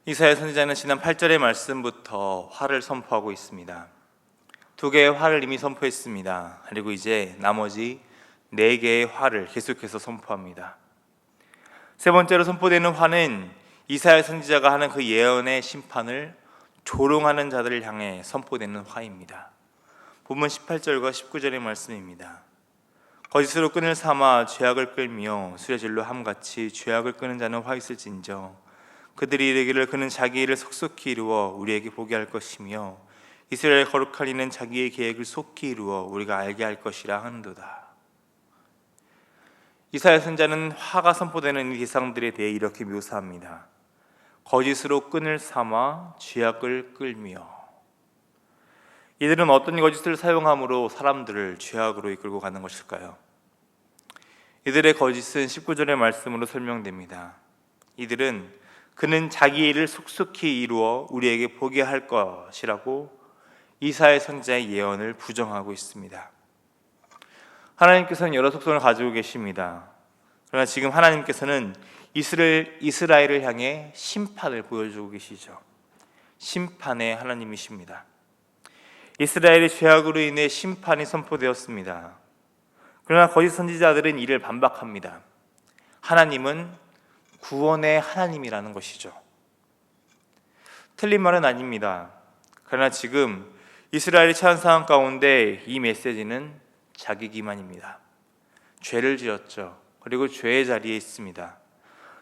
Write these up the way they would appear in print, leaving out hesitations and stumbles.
이사야 선지자는 지난 8절의 말씀부터 화를 선포하고 있습니다. 두 개의 화를 이미 선포했습니다. 그리고 이제 나머지 네 개의 화를 계속해서 선포합니다. 세 번째로 선포되는 화는 이사야 선지자가 하는 그 예언의 심판을 조롱하는 자들을 향해 선포되는 화입니다. 본문 18절과 19절의 말씀입니다. 거짓으로 끈을 삼아 죄악을 끌며 수레질로 함같이 죄악을 끄는 자는 화 있을진저 그들이 이르기를 그는 자기 일을 속속히 이루어 우리에게 보게 할 것이며 이스라엘 거룩한 이는 자기의 계획을 속히 이루어 우리가 알게 할 것이라 하는도다. 이사야 선지자는 화가 선포되는 이 대상들에 대해 이렇게 묘사합니다. 거짓으로 끈을 삼아 죄악을 끌며. 이들은 어떤 거짓을 사용함으로 사람들을 죄악으로 이끌고 가는 것일까요? 이들의 거짓은 19절의 말씀으로 설명됩니다. 이들은 그는 자기 일을 속속히 이루어 우리에게 보게 할 것이라고 이사야 선지자의 예언을 부정하고 있습니다. 하나님께서는 여러 속성을 가지고 계십니다. 그러나 지금 하나님께서는 이스라엘을 향해 심판을 보여주고 계시죠. 심판의 하나님이십니다. 이스라엘의 죄악으로 인해 심판이 선포되었습니다. 그러나 거짓 선지자들은 이를 반박합니다. 하나님은 구원의 하나님이라는 것이죠. 틀린 말은 아닙니다. 그러나 지금 이스라엘이 처한 상황 가운데 이 메시지는 자기 기만입니다. 죄를 지었죠. 그리고 죄의 자리에 있습니다.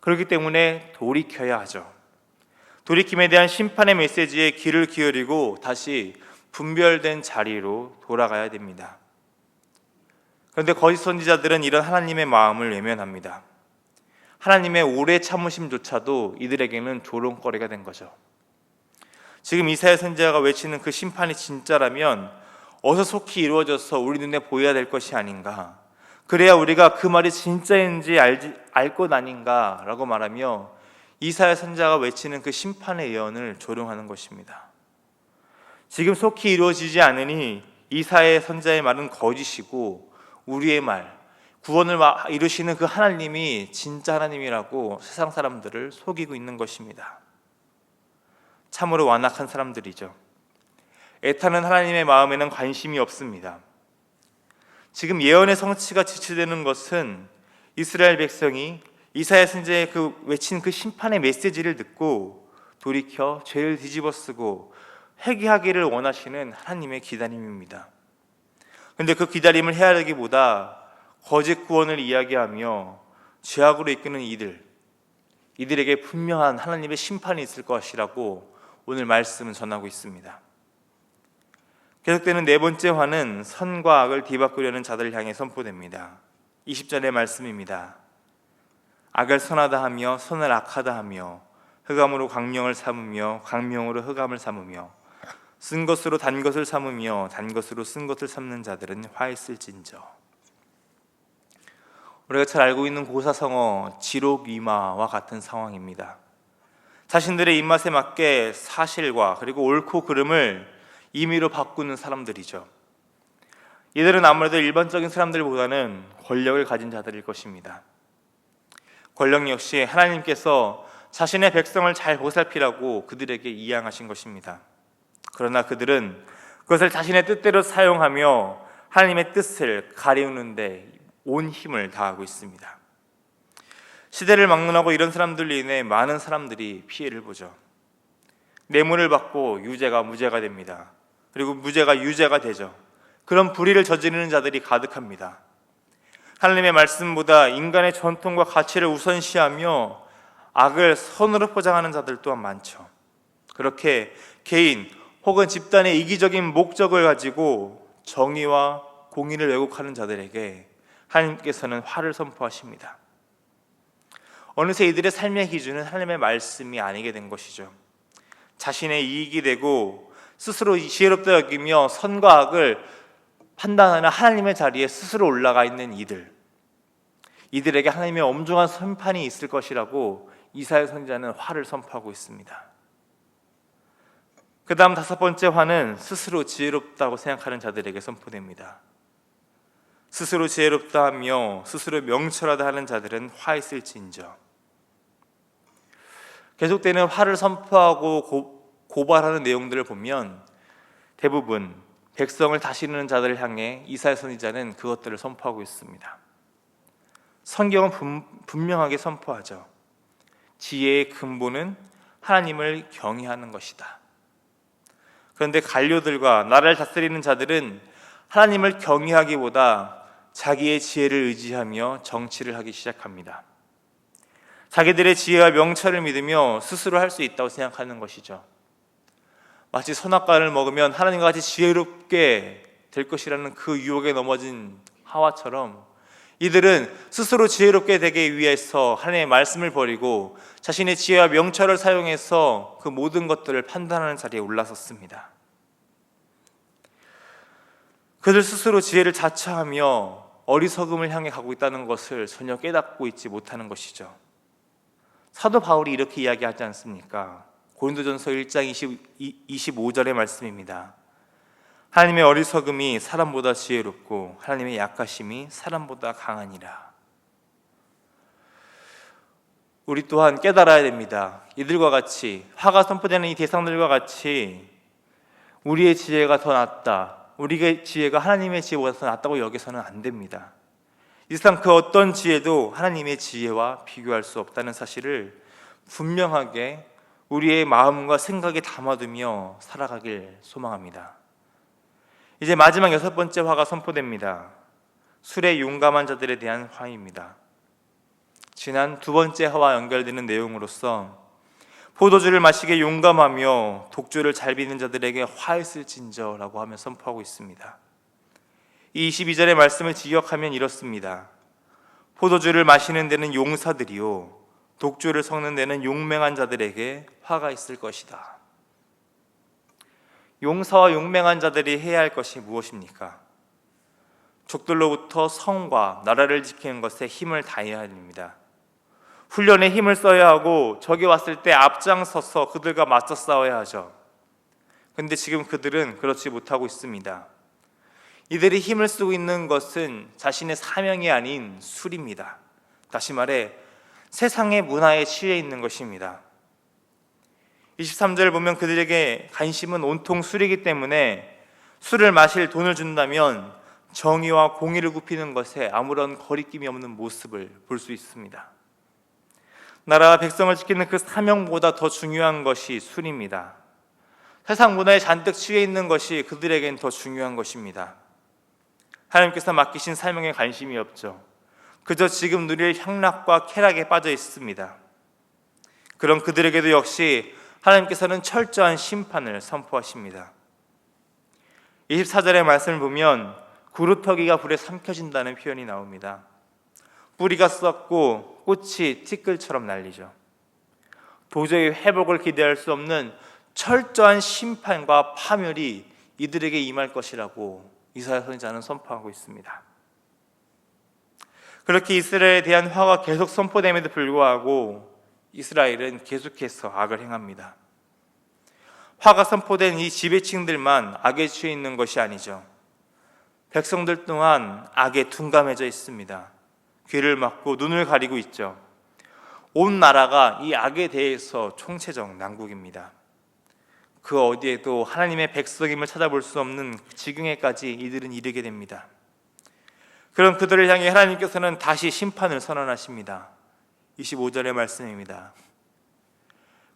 그렇기 때문에 돌이켜야 하죠. 돌이킴에 대한 심판의 메시지에 귀를 기울이고 다시 분별된 자리로 돌아가야 됩니다. 그런데 거짓 선지자들은 이런 하나님의 마음을 외면합니다. 하나님의 오래 참으심조차도 이들에게는 조롱거리가 된 거죠. 지금 이사야 선지자가 외치는 그 심판이 진짜라면 어서 속히 이루어져서 우리 눈에 보여야 될 것이 아닌가, 그래야 우리가 그 말이 진짜인지 알 것 아닌가 라고 말하며 이사야 선지자가 외치는 그 심판의 예언을 조롱하는 것입니다. 지금 속히 이루어지지 않으니 이사야 선지자의 말은 거짓이고 우리의 말, 구원을 이루시는 그 하나님이 진짜 하나님이라고 세상 사람들을 속이고 있는 것입니다. 참으로 완악한 사람들이죠. 애타는 하나님의 마음에는 관심이 없습니다. 지금 예언의 성취가 지체되는 것은 이스라엘 백성이 이사야 선지자의 외친 그 심판의 메시지를 듣고 돌이켜 죄를 뒤집어쓰고 회개하기를 원하시는 하나님의 기다림입니다. 그런데 그 기다림을 헤아리기보다 거짓 구원을 이야기하며 죄악으로 이끄는 이들에게 분명한 하나님의 심판이 있을 것이라고 오늘 말씀은 전하고 있습니다. 계속되는 네 번째 화는 선과 악을 뒤바꾸려는 자들을 향해 선포됩니다. 20절의 말씀입니다. 악을 선하다 하며 선을 악하다 하며 흑암으로 광명을 삼으며 광명으로 흑암을 삼으며 쓴 것으로 단 것을 삼으며 단 것으로 쓴 것을 삼는 자들은 화 있을진저. 우리가 잘 알고 있는 고사성어 지록위마와 같은 상황입니다. 자신들의 입맛에 맞게 사실과 그리고 옳고 그름을 임의로 바꾸는 사람들이죠. 이들은 아무래도 일반적인 사람들보다는 권력을 가진 자들일 것입니다. 권력 역시 하나님께서 자신의 백성을 잘 보살피라고 그들에게 이양하신 것입니다. 그러나 그들은 그것을 자신의 뜻대로 사용하며 하나님의 뜻을 가리우는 데 온 힘을 다하고 있습니다. 시대를 막론하고 이런 사람들로 인해 많은 사람들이 피해를 보죠. 뇌물을 받고 유죄가 무죄가 됩니다. 그리고 무죄가 유죄가 되죠. 그런 불의를 저지르는 자들이 가득합니다. 하나님의 말씀보다 인간의 전통과 가치를 우선시하며 악을 선으로 포장하는 자들 또한 많죠. 그렇게 개인 혹은 집단의 이기적인 목적을 가지고 정의와 공의를 왜곡하는 자들에게 하나님께서는 화를 선포하십니다. 어느새 이들의 삶의 기준은 하나님의 말씀이 아니게 된 것이죠. 자신의 이익이 되고 스스로 지혜롭다 여기며 선과 악을 판단하는 하나님의 자리에 스스로 올라가 있는 이들에게 하나님의 엄중한 심판이 있을 것이라고 이사야 선지자는 화를 선포하고 있습니다. 그 다음 다섯 번째 화는 스스로 지혜롭다고 생각하는 자들에게 선포됩니다. 스스로 지혜롭다 하며 스스로 명철하다 하는 자들은 화 있을진저. 계속되는 화를 선포하고 고발하는 내용들을 보면 대부분 백성을 다스리는 자들을 향해 이사야 선지자는 그것들을 선포하고 있습니다. 성경은 분명하게 선포하죠. 지혜의 근본은 하나님을 경외하는 것이다. 그런데 관료들과 나라를 다스리는 자들은 하나님을 경외하기보다 자기의 지혜를 의지하며 정치를 하기 시작합니다. 자기들의 지혜와 명철을 믿으며 스스로 할 수 있다고 생각하는 것이죠. 마치 선악과를 먹으면 하나님과 같이 지혜롭게 될 것이라는 그 유혹에 넘어진 하와처럼 이들은 스스로 지혜롭게 되기 위해서 하나님의 말씀을 버리고 자신의 지혜와 명철을 사용해서 그 모든 것들을 판단하는 자리에 올라섰습니다. 그들 스스로 지혜를 자처하며 어리석음을 향해 가고 있다는 것을 전혀 깨닫고 있지 못하는 것이죠. 사도 바울이 이렇게 이야기하지 않습니까? 고린도전서 1장 25절의 말씀입니다. 하나님의 어리석음이 사람보다 지혜롭고 하나님의 약하심이 사람보다 강하니라. 우리 또한 깨달아야 됩니다. 이들과 같이 화가 선포되는 이 대상들과 같이 우리의 지혜가 더 낫다, 우리의 지혜가 하나님의 지혜보다 더 낫다고 여기서는 안 됩니다. 이 세상 그 어떤 지혜도 하나님의 지혜와 비교할 수 없다는 사실을 분명하게 우리의 마음과 생각에 담아두며 살아가길 소망합니다. 이제 마지막 6번째 화가 선포됩니다. 술에 용감한 자들에 대한 화입니다. 지난 2번째 화와 연결되는 내용으로서 포도주를 마시게 용감하며 독주를 잘 비는 자들에게 화했을진저라고 하며 선포하고 있습니다. 이 22절의 말씀을 직역하면 이렇습니다. 포도주를 마시는 데는 용사들이요 독주를 섞는 데는 용맹한 자들에게 화가 있을 것이다. 용사와 용맹한 자들이 해야 할 것이 무엇입니까? 적들로부터 성과 나라를 지키는 것에 힘을 다해야 합니다. 훈련에 힘을 써야 하고 적이 왔을 때 앞장서서 그들과 맞서 싸워야 하죠. 그런데 지금 그들은 그렇지 못하고 있습니다. 이들이 힘을 쓰고 있는 것은 자신의 사명이 아닌 술입니다. 다시 말해 세상의 문화에 취해 있는 것입니다. 23절을 보면 그들에게 관심은 온통 술이기 때문에 술을 마실 돈을 준다면 정의와 공의를 굽히는 것에 아무런 거리낌이 없는 모습을 볼 수 있습니다. 나라와 백성을 지키는 그 사명보다 더 중요한 것이 술입니다. 세상 문화에 잔뜩 취해 있는 것이 그들에겐 더 중요한 것입니다. 하나님께서 맡기신 사명에 관심이 없죠. 그저 지금 누릴 향락과 쾌락에 빠져 있습니다. 그런 그들에게도 역시 하나님께서는 철저한 심판을 선포하십니다. 24절의 말씀을 보면 구루터기가 불에 삼켜진다는 표현이 나옵니다. 뿌리가 썩고 꽃이 티끌처럼 날리죠. 도저히 회복을 기대할 수 없는 철저한 심판과 파멸이 이들에게 임할 것이라고 이사야 선지자는 선포하고 있습니다. 그렇게 이스라엘에 대한 화가 계속 선포됨에도 불구하고 이스라엘은 계속해서 악을 행합니다. 화가 선포된 이 지배층들만 악에 취해 있는 것이 아니죠. 백성들 또한 악에 둔감해져 있습니다. 귀를 막고 눈을 가리고 있죠. 온 나라가 이 악에 대해서 총체적 난국입니다. 그 어디에도 하나님의 백성임을 찾아볼 수 없는 지경에까지 이들은 이르게 됩니다. 그런 그들을 향해 하나님께서는 다시 심판을 선언하십니다. 25절의 말씀입니다.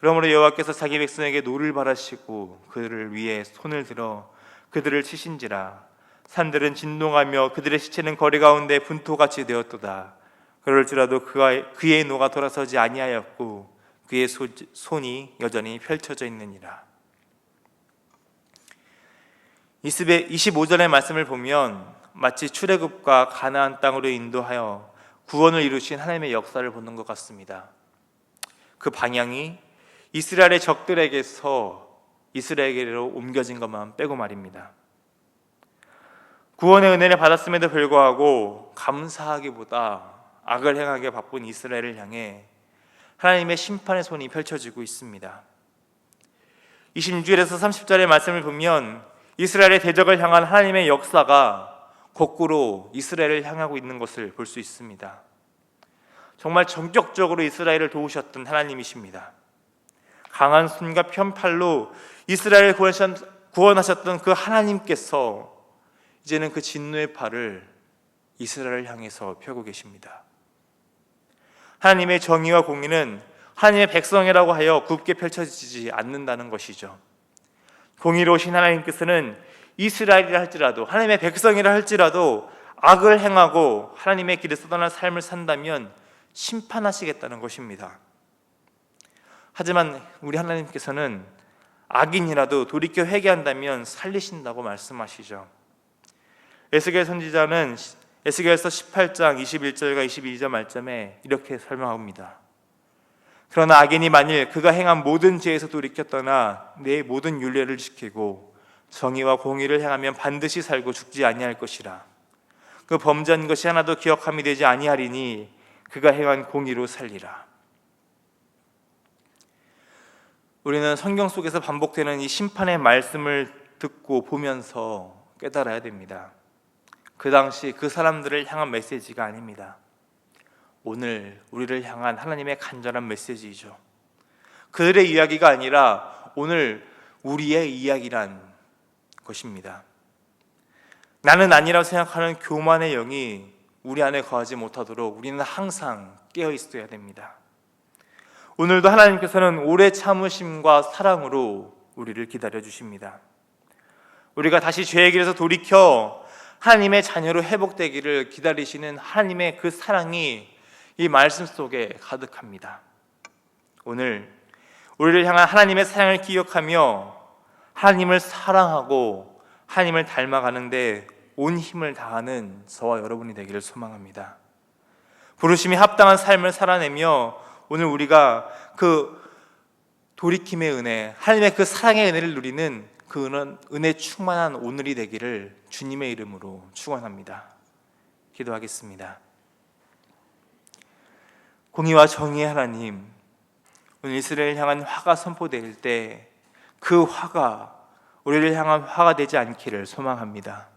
그러므로 여호와께서 자기 백성에게 노를 바라시고 그들을 위해 손을 들어 그들을 치신지라. 산들은 진동하며 그들의 시체는 거리 가운데 분토같이 되었도다. 그럴지라도 그의 노가 돌아서지 아니하였고 그의 손이 여전히 펼쳐져 있느니라. 25절의 말씀을 보면 마치 출애굽과 가나안 땅으로 인도하여 구원을 이루신 하나님의 역사를 보는 것 같습니다. 그 방향이 이스라엘의 적들에게서 이스라엘에게로 옮겨진 것만 빼고 말입니다. 구원의 은혜를 받았음에도 불구하고 감사하기보다 악을 행하게 바쁜 이스라엘을 향해 하나님의 심판의 손이 펼쳐지고 있습니다. 26절에서 30절의 말씀을 보면 이스라엘의 대적을 향한 하나님의 역사가 거꾸로 이스라엘을 향하고 있는 것을 볼 수 있습니다. 정말 전격적으로 이스라엘을 도우셨던 하나님이십니다. 강한 손과 편팔로 이스라엘을 구원하셨던 그 하나님께서 이제는 그 진노의 팔을 이스라엘을 향해서 펴고 계십니다. 하나님의 정의와 공의는 하나님의 백성이라고 하여 굽게 펼쳐지지 않는다는 것이죠. 공의로우신 하나님께서는 이스라엘이라 할지라도, 하나님의 백성이라 할지라도 악을 행하고 하나님의 길에서 떠난 삶을 산다면 심판하시겠다는 것입니다. 하지만 우리 하나님께서는 악인이라도 돌이켜 회개한다면 살리신다고 말씀하시죠. 에스겔 선지자는 에스겔서 18장 21절과 22절 말씀에 이렇게 설명합니다. 그러나 악인이 만일 그가 행한 모든 죄에서 돌이켜 떠나 내 모든 율례를 지키고 정의와 공의를 행하면 반드시 살고 죽지 아니할 것이라. 그 범죄한 것이 하나도 기억함이 되지 아니하리니 그가 행한 공의로 살리라. 우리는 성경 속에서 반복되는 이 심판의 말씀을 듣고 보면서 깨달아야 됩니다. 그 당시 그 사람들을 향한 메시지가 아닙니다. 오늘 우리를 향한 하나님의 간절한 메시지이죠. 그들의 이야기가 아니라 오늘 우리의 이야기란 것입니다. 나는 아니라고 생각하는 교만의 영이 우리 안에 거하지 못하도록 우리는 항상 깨어 있어야 됩니다. 오늘도 하나님께서는 오래 참으심과 사랑으로 우리를 기다려 주십니다. 우리가 다시 죄의 길에서 돌이켜 하나님의 자녀로 회복되기를 기다리시는 하나님의 그 사랑이 이 말씀 속에 가득합니다. 오늘 우리를 향한 하나님의 사랑을 기억하며 하나님을 사랑하고 하나님을 닮아가는데 온 힘을 다하는 저와 여러분이 되기를 소망합니다. 부르심이 합당한 삶을 살아내며 오늘 우리가 그 돌이킴의 은혜, 하나님의 그 사랑의 은혜를 누리는 그 은혜 충만한 오늘이 되기를 주님의 이름으로 축원합니다. 기도하겠습니다. 공의와 정의의 하나님, 오늘 이스라엘을 향한 화가 선포될 때 그 화가 우리를 향한 화가 되지 않기를 소망합니다.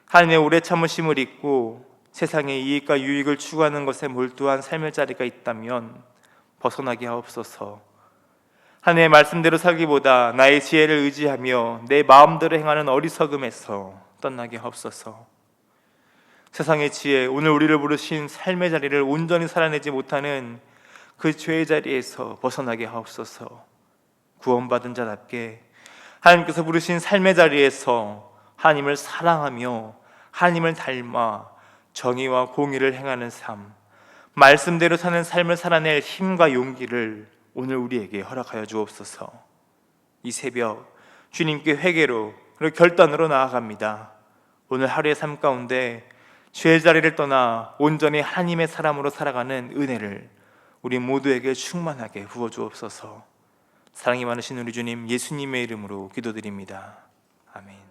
하나님의 오래 참으심을 잊고 세상의 이익과 유익을 추구하는 것에 몰두한 삶의 자리가 있다면 벗어나게 하옵소서. 하나님의 말씀대로 살기보다 나의 지혜를 의지하며 내 마음대로 행하는 어리석음에서 떠나게 하옵소서. 세상의 지혜, 오늘 우리를 부르신 삶의 자리를 온전히 살아내지 못하는 그 죄의 자리에서 벗어나게 하옵소서. 구원받은 자답게 하나님께서 부르신 삶의 자리에서 하나님을 사랑하며 하나님을 닮아 정의와 공의를 행하는 삶, 말씀대로 사는 삶을 살아낼 힘과 용기를 오늘 우리에게 허락하여 주옵소서. 이 새벽 주님께 회개로 그리고 결단으로 나아갑니다. 오늘 하루의 삶 가운데 죄의 자리를 떠나 온전히 하나님의 사람으로 살아가는 은혜를 우리 모두에게 충만하게 부어 주옵소서. 사랑이 많으신 우리 주님 예수님의 이름으로 기도드립니다. 아멘.